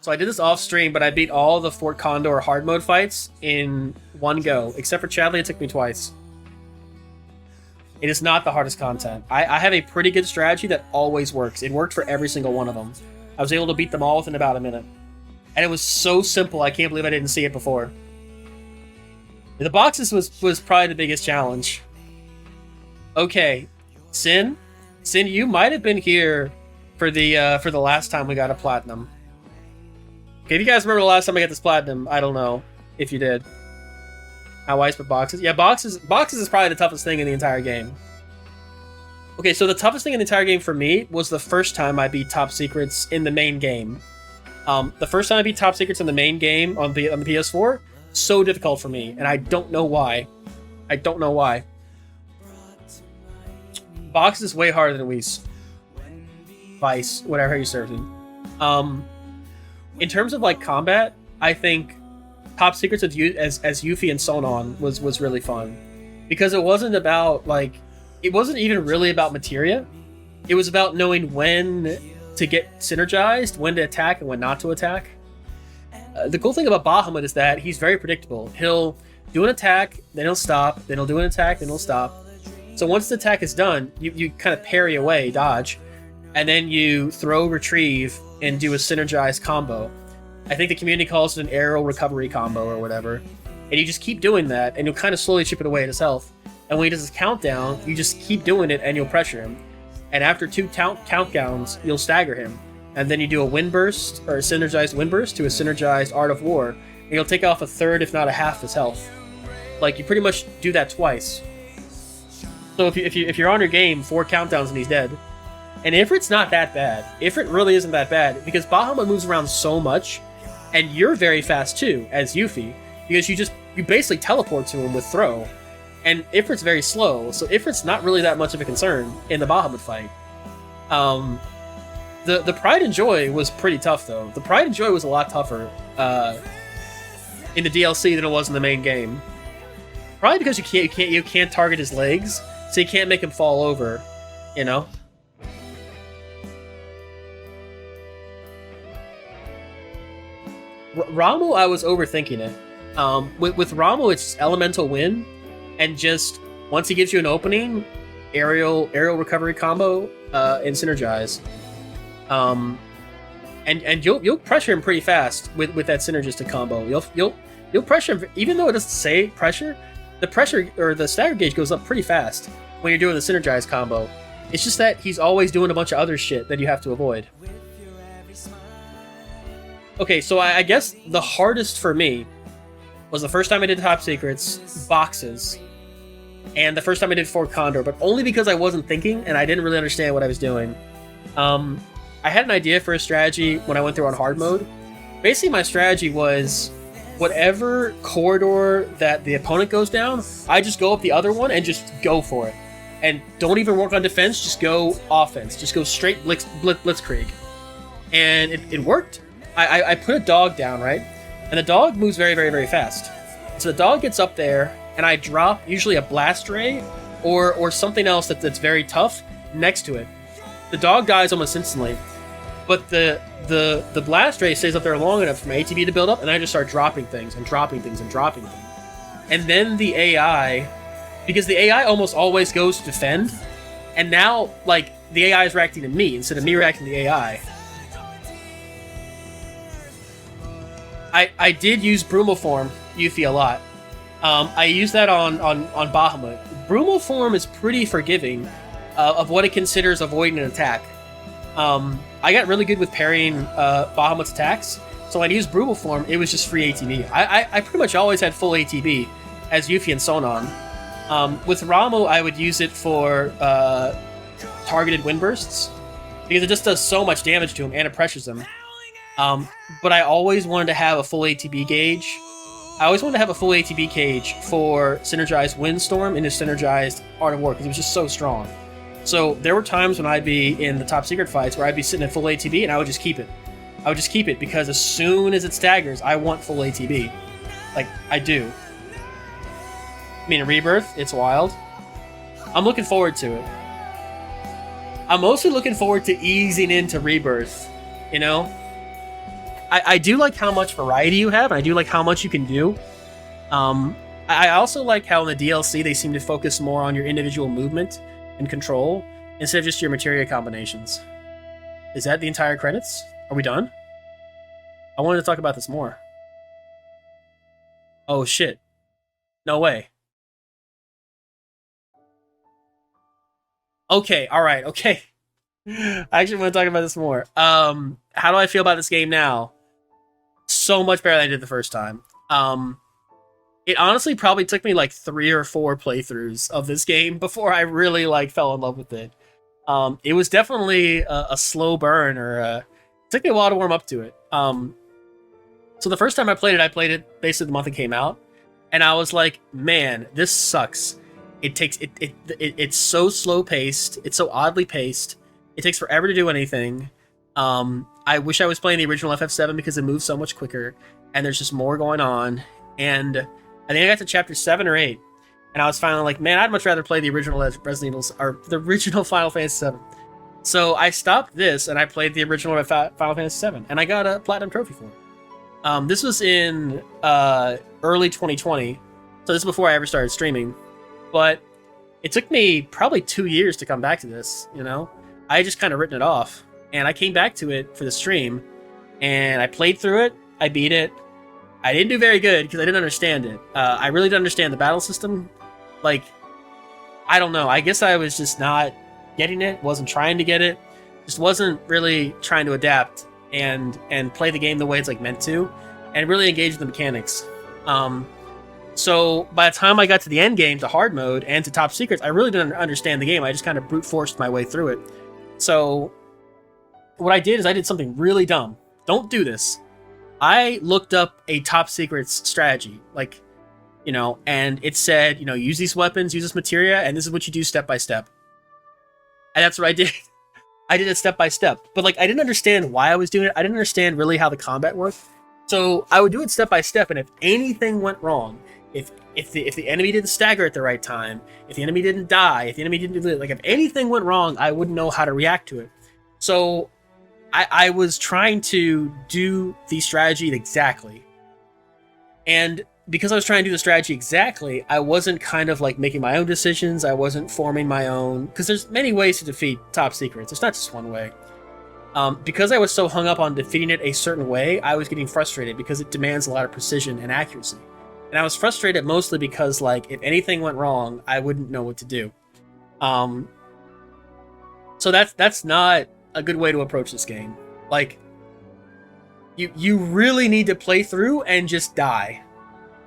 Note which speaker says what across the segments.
Speaker 1: So I did this off stream, but I beat all the Fort Condor hard mode fights in one go, except for Chadley. It took me twice. It is not the hardest content. I have a pretty good strategy that always works. It worked for every single one of them. I was able to beat them all within about a minute. And it was so simple, I can't believe I didn't see it before. The boxes was probably the biggest challenge. Okay, Sin, you might have been here for the last time we got a platinum. Okay, if you guys remember the last time I got this platinum, I don't know if you did. How I split boxes? Yeah, boxes is probably the toughest thing in the entire game. Okay, so the toughest thing in the entire game for me was the first time I beat Top Secrets in the main game. The first time I beat Top Secrets in the main game on the PS4, so difficult for me, and I don't know why. I don't know why. Boxes is way harder than Vice, whatever you served in. In terms of like combat, I think Top Secrets as Yuffie and Sonon was really fun, because it wasn't about like, it wasn't even really about materia. It was about knowing when to get synergized, when to attack and when not to attack. The cool thing about Bahamut is that he's very predictable. He'll do an attack, then he'll stop, then he'll do an attack, then he'll stop. So once the attack is done, you kind of parry away, dodge, and then you throw, retrieve, and do a synergized combo. I think the community calls it an aerial recovery combo or whatever. And you just keep doing that, and you'll kind of slowly chip it away at his health. And when he does his countdown, you just keep doing it, and you'll pressure him. And after 2 countdowns, you'll stagger him. And then you do a wind burst, or a synergized wind burst to a synergized Art of War. And you'll take off a third, if not a half, his health. Like, you pretty much do that twice. So if you're on your game, 4 countdowns and he's dead. And Ifrit's not that bad. Ifrit really isn't that bad, because Bahamut moves around so much, and you're very fast too, as Yuffie, because you basically teleport to him with throw. And Ifrit's very slow, so Ifrit's not really that much of a concern in the Bahamut fight. The Pride and Joy was pretty tough though. The Pride and Joy was a lot tougher in the DLC than it was in the main game. Probably because you can't target his legs, so you can't make him fall over, you know? Ramu, I was overthinking it. With Ramu, it's Elemental Wind, and just once he gives you an opening, aerial recovery combo, and synergize. And you'll pressure him pretty fast with that synergistic combo. You'll pressure him, even though it doesn't say pressure. The pressure or the stagger gauge goes up pretty fast when you're doing the synergize combo. It's just that he's always doing a bunch of other shit that you have to avoid. Okay, so I guess the hardest for me was the first time I did Top Secrets, boxes, and the first time I did Fort Condor, but only because I wasn't thinking and I didn't really understand what I was doing. I had an idea for a strategy when I went through on hard mode. Basically, my strategy was whatever corridor that the opponent goes down, I just go up the other one and just go for it. And don't even work on defense, just go offense. Just go straight blitzkrieg. And it worked. I put a dog down, right? And the dog moves very, very, very fast. So the dog gets up there, and I drop usually a blast ray or something else that's very tough next to it. The dog dies almost instantly, but the blast ray stays up there long enough for my ATB to build up, and I just start dropping things and dropping things and dropping things. And then the AI, because the AI almost always goes to defend, and now like the AI is reacting to me instead of me reacting to the AI. I did use Brumoform Yuffie a lot. I used that on Bahamut. Brumoform is pretty forgiving of what it considers avoiding an attack. I got really good with parrying Bahamut's attacks, so when I used Brumoform, it was just free ATB. I pretty much always had full ATB as Yuffie and Sonon. With Ramu, I would use it for targeted wind bursts, because it just does so much damage to him and it pressures him. But I always wanted to have a full ATB gauge. I always wanted to have a full ATB cage for synergized Windstorm and his synergized Art of War, because it was just so strong. So there were times when I'd be in the top secret fights where I'd be sitting at full ATB and I would just keep it. I would just keep it because as soon as it staggers, I want full ATB. Like, I do. I mean, Rebirth, it's wild. I'm looking forward to it. I'm mostly looking forward to easing into Rebirth, you know? I do like how much variety you have, and I do like how much you can do. I also like how in the DLC they seem to focus more on your individual movement and control instead of just your materia combinations. Is that the entire credits? Are we done? I wanted to talk about this more. Oh shit. No way. Okay, alright, okay. I actually want to talk about this more. How do I feel about this game now? So much better than I did the first time. It honestly probably took me like 3 or 4 playthroughs of this game before I really like fell in love with it. It was definitely a slow burn, or it took me a while to warm up to it. So the first time I played it basically the month it came out, and I was like, man, this sucks. It's so slow paced. It's so oddly paced. It takes forever to do anything. I wish I was playing the original FF7 because it moves so much quicker, and there's just more going on. And I think I got to chapter 7 or 8, and I was finally like, man, I'd much rather play the original Resident Evil, or the original Final Fantasy VII. So I stopped this, and I played the original Final Fantasy VII, and I got a Platinum Trophy for it. This was in early 2020, so this is before I ever started streaming. But it took me probably 2 years to come back to this, you know? I had just kind of written it off, and I came back to it for the stream, and I played through it, I beat it. I didn't do very good because I didn't understand it. I really didn't understand the battle system. Like, I don't know. I guess I was just not getting it, wasn't trying to get it, just wasn't really trying to adapt and play the game the way it's like meant to, and really engage with the mechanics. So by the time I got to the end game, to hard mode, and to top secrets, I really didn't understand the game. I just kind of brute forced my way through it. So what I did is I did something really dumb. Don't do this. I looked up a top secrets strategy, like, you know, and it said, you know, use these weapons, use this materia, and this is what you do step by step. And that's what I did. I did it step by step. But, like, I didn't understand why I was doing it. I didn't understand really how the combat worked. So I would do it step by step, and if anything went wrong, if the enemy didn't stagger at the right time, if the enemy didn't die, if the enemy didn't do, like, if anything went wrong, I wouldn't know how to react to it. So I was trying to do the strategy exactly. And because I was trying to do the strategy exactly, I wasn't kind of like making my own decisions. I wasn't forming my own, because there's many ways to defeat top secrets. It's not just one way. Because I was so hung up on defeating it a certain way, I was getting frustrated because it demands a lot of precision and accuracy. And I was frustrated mostly because, like, if anything went wrong, I wouldn't know what to do. So that's not a good way to approach this game. Like, you really need to play through and just die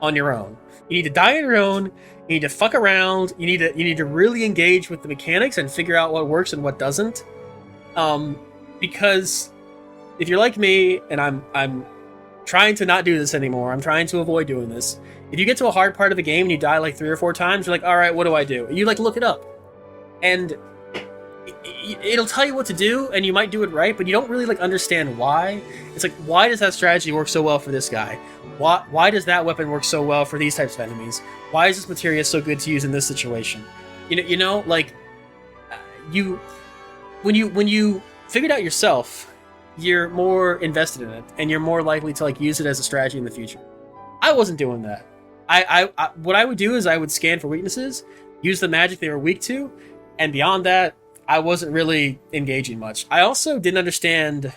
Speaker 1: on your own. You need to die on your own. You need to fuck around. You need to really engage with the mechanics and figure out what works and what doesn't. Because if you're like me, and I'm trying to not do this anymore, I'm trying to avoid doing this. If you get to a hard part of the game and you die like 3 or 4 times, you're like, all right, what do I do? And you like look it up, and it'll tell you what to do, and you might do it right, but you don't really like understand why. It's like, why does that strategy work so well for this guy? Why does that weapon work so well for these types of enemies? Why is this materia so good to use in this situation? You know, like, when you figure it out yourself, you're more invested in it, and you're more likely to like use it as a strategy in the future. I wasn't doing that. What I would do is I would scan for weaknesses, use the magic they were weak to, and beyond that, I wasn't really engaging much. I also didn't understand.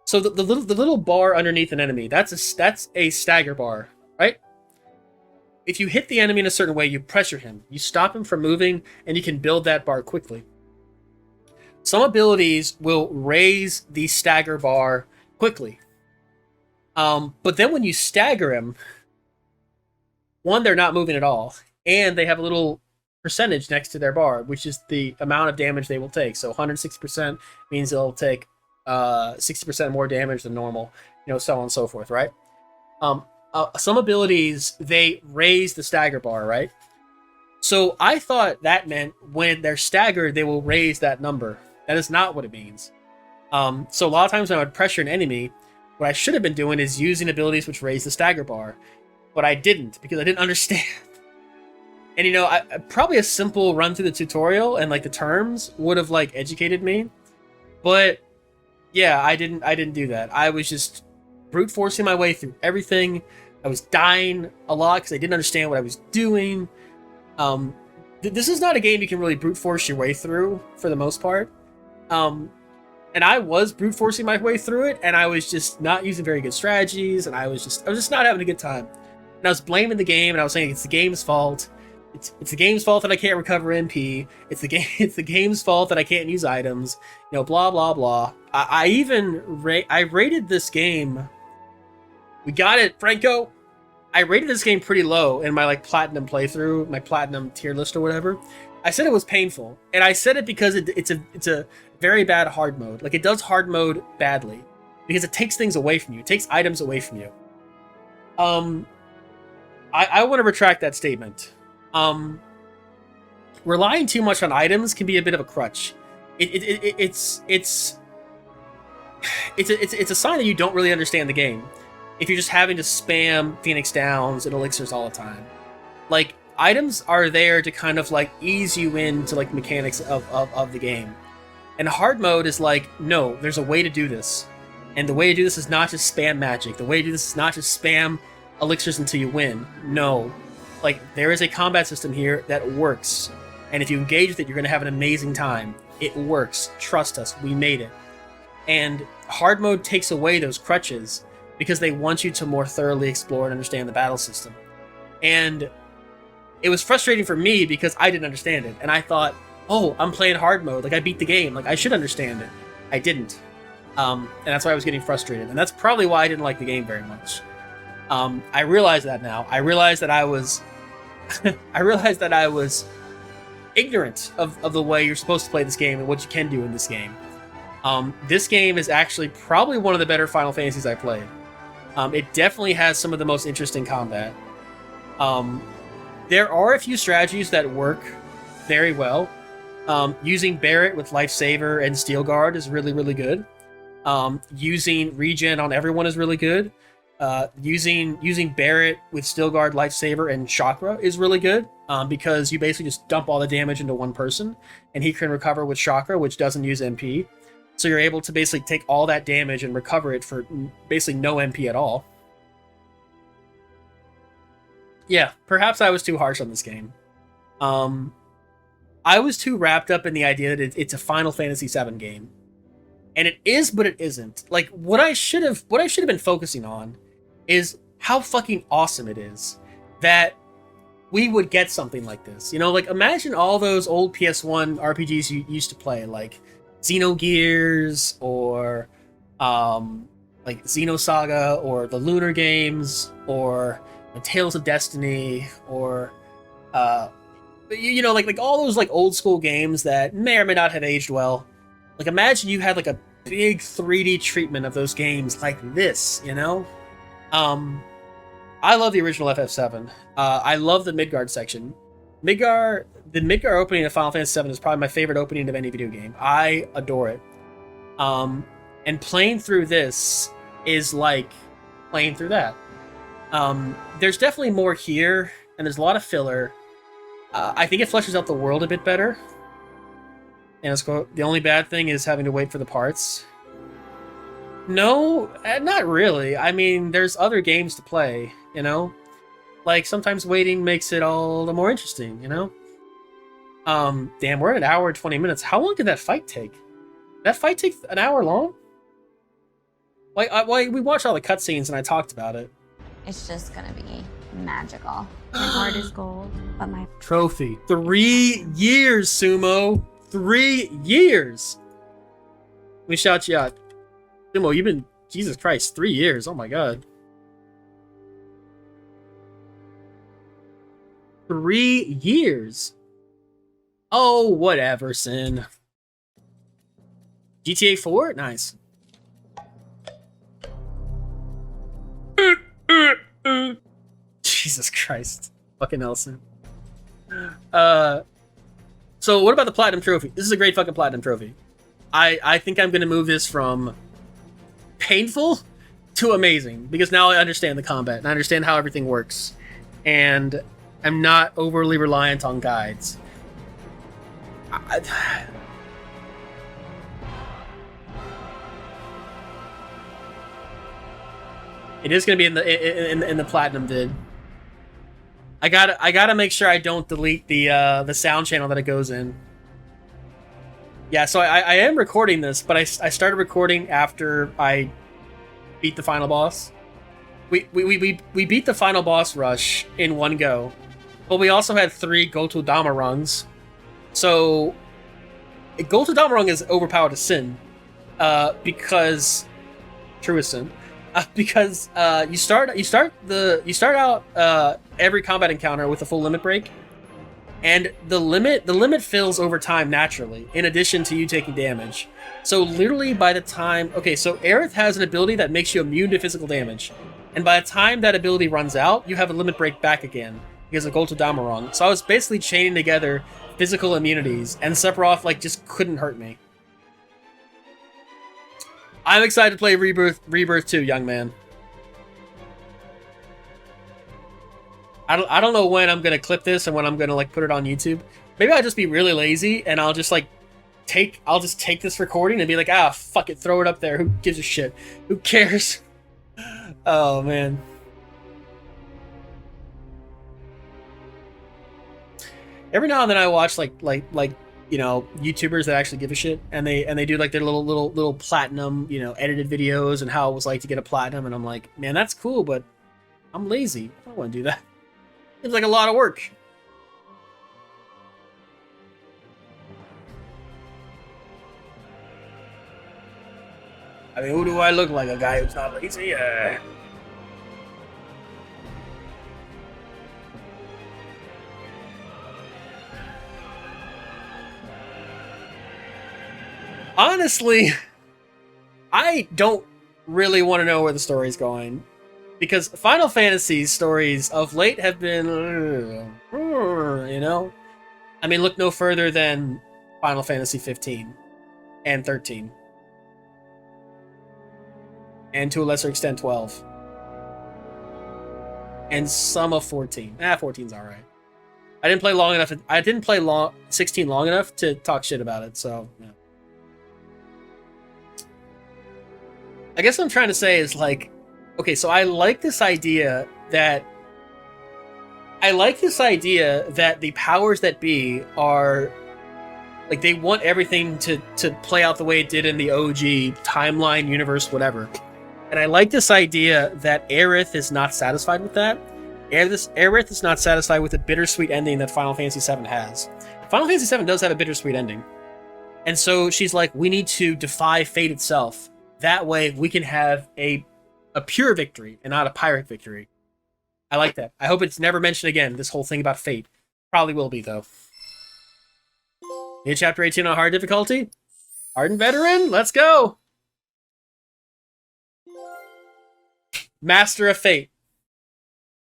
Speaker 1: So the little bar underneath an enemy, that's a stagger bar, right? If you hit the enemy in a certain way, you pressure him, you stop him from moving, and you can build that bar quickly. Some abilities will raise the stagger bar quickly. But then when you stagger him, one, they're not moving at all, and they have a little percentage next to their bar, which is the amount of damage they will take. So 160% means they'll take 60% more damage than normal, you know, so on and so forth, right? Some abilities, they raise the stagger bar, right? So I thought that meant when they're staggered, they will raise that number. That is not what it means. So a lot of times when I would pressure an enemy, what I should have been doing is using abilities which raise the stagger bar. But I didn't, because I didn't understand. And, you know, probably a simple run through the tutorial and, like, the terms would have, like, educated me. But Yeah, I didn't do that. I was just brute forcing my way through everything. I was dying a lot because I didn't understand what I was doing. Um, this is not a game you can really brute force your way through for the most part. Um, and I was brute forcing my way through it, and I was just not using very good strategies, and I was just not having a good time. And I was blaming the game, and I was saying it's the game's fault. It's the game's fault that I can't recover MP. It's the game's fault that I can't use items. Blah blah blah. I rated this game. We got it, Franco. I rated this game pretty low in my like platinum playthrough, my platinum tier list or whatever. I said it was painful, and I said it because it's a very bad hard mode. Like, it does hard mode badly because it takes things away from you. It takes items away from you. I want to retract that statement. Relying too much on items can be a bit of a crutch. It's a sign that you don't really understand the game if you're just having to spam Phoenix Downs and elixirs all the time. Like, items are there to kind of like ease you into like mechanics of the game. And hard mode is like, no, there's a way to do this. And the way to do this is not just spam magic. The way to do this is not just spam elixirs until you win. No. Like, there is a combat system here that works. And if you engage with it, you're going to have an amazing time. It works. Trust us. We made it. And hard mode takes away those crutches because they want you to more thoroughly explore and understand the battle system. And it was frustrating for me because I didn't understand it. And I thought, oh, I'm playing hard mode. Like, I beat the game. Like, I should understand it. I didn't. And that's why I was getting frustrated. And that's probably why I didn't like the game very much. I realize that now. I realized that I was ignorant of the way you're supposed to play this game and what you can do in this game. This game is actually probably one of the better Final Fantasies I played. It definitely has some of the most interesting combat. There are a few strategies that work very well. Using Barret with Lifesaver and Steel Guard is really, really good. Using regen on everyone is really good. Using Barret with Steel Guard, Lifesaver, and Chakra is really good, because you basically just dump all the damage into one person, and he can recover with Chakra, which doesn't use MP. So you're able to basically take all that damage and recover it for basically no MP at all. Yeah, perhaps I was too harsh on this game. I was too wrapped up in the idea that it's a Final Fantasy VII game. And it is, but it isn't. Like, what I should have been focusing on is how fucking awesome it is that we would get something like this. Like, imagine all those old PS1 RPGs you used to play, like Xenogears or like Xenosaga or the Lunar games or Tales of Destiny or like all those like old school games that may or may not have aged well. Like, imagine you had like a big 3D treatment of those games like this, I love the original FF7. I love the Midgard section. The Midgard opening of Final Fantasy VII is probably my favorite opening of any video game. I adore it. And playing through this is like playing through that. There's definitely more here, and there's a lot of filler. I think it fleshes out the world a bit better. And the only bad thing is having to wait for the parts. No, not really. I mean, there's other games to play, Like, sometimes waiting makes it all the more interesting, Damn, we're at an hour and 20 minutes. How long did that fight take? Did that fight take an hour long? Like, we watched all the cutscenes and I talked about it.
Speaker 2: It's just gonna be magical. My heart is gold, but my
Speaker 1: trophy. 3 years, Sumo. 3 years. Let me shout you out. Sumo, you've been... Jesus Christ, 3 years. Oh my god. 3 years. Oh, whatever, Sin. GTA 4? Nice. Jesus Christ. Fucking Nelson. So what about the Platinum Trophy? This is a great fucking Platinum Trophy. I think I'm going to move this from painful to amazing, because now I understand the combat, and I understand how everything works. And I'm not overly reliant on guides. It is gonna be in the platinum vid. I gotta make sure I don't delete the sound channel that it goes in. Yeah, so I am recording this, but I started recording after I beat the final boss. We beat the final boss rush in one go, but we also had 3 Gotodama rungs. So Gotodama rung is overpowered as sin, because true as sin. Because you start out every combat encounter with a full limit break, and the limit fills over time naturally, in addition to you taking damage. So literally by the time... Okay, so Aerith has an ability that makes you immune to physical damage. And by the time that ability runs out, you have a limit break back again, because of Gotodama rung. So I was basically chaining together physical immunities, and Sephiroth, like, just couldn't hurt me. I'm excited to play Rebirth 2, young man. I don't know when I'm gonna clip this and when I'm gonna like put it on YouTube. Maybe I'll just be really lazy and I'll just like take this recording and be like, ah, fuck it, throw it up there. Who gives a shit? Who cares? Oh man. Every now and then I watch like you know, YouTubers that actually give a shit, and they do like their little platinum, you know, edited videos and how it was like to get a platinum, and I'm like, man, that's cool, but I'm lazy. I don't want to do that. It's like a lot of work. I mean, who do I look like? A guy who's not lazy? Honestly, I don't really want to know where the story's going, because Final Fantasy's stories of late have been, you know? I mean, look no further than Final Fantasy 15 and 13. And to a lesser extent, 12. And some of 14. 14's alright. I didn't play long enough. I didn't play 16 long enough to talk shit about it, so, yeah. I guess what I'm trying to say is, like, okay, so I like this idea that the powers that be are, like, they want everything to play out the way it did in the OG timeline, universe, whatever. And I like this idea that Aerith is not satisfied with that. Aerith is not satisfied with the bittersweet ending that Final Fantasy VII has. Final Fantasy VII does have a bittersweet ending. And so she's like, we need to defy fate itself. That way we can have a pure victory and not a pirate victory. I like that. I hope it's never mentioned again, this whole thing about fate. Probably will be, though. Need Chapter 18 on hard difficulty? Hardened veteran? Let's go! Master of Fate.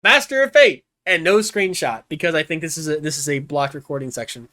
Speaker 1: Master of Fate! And no screenshot, because I think this is a blocked recording section.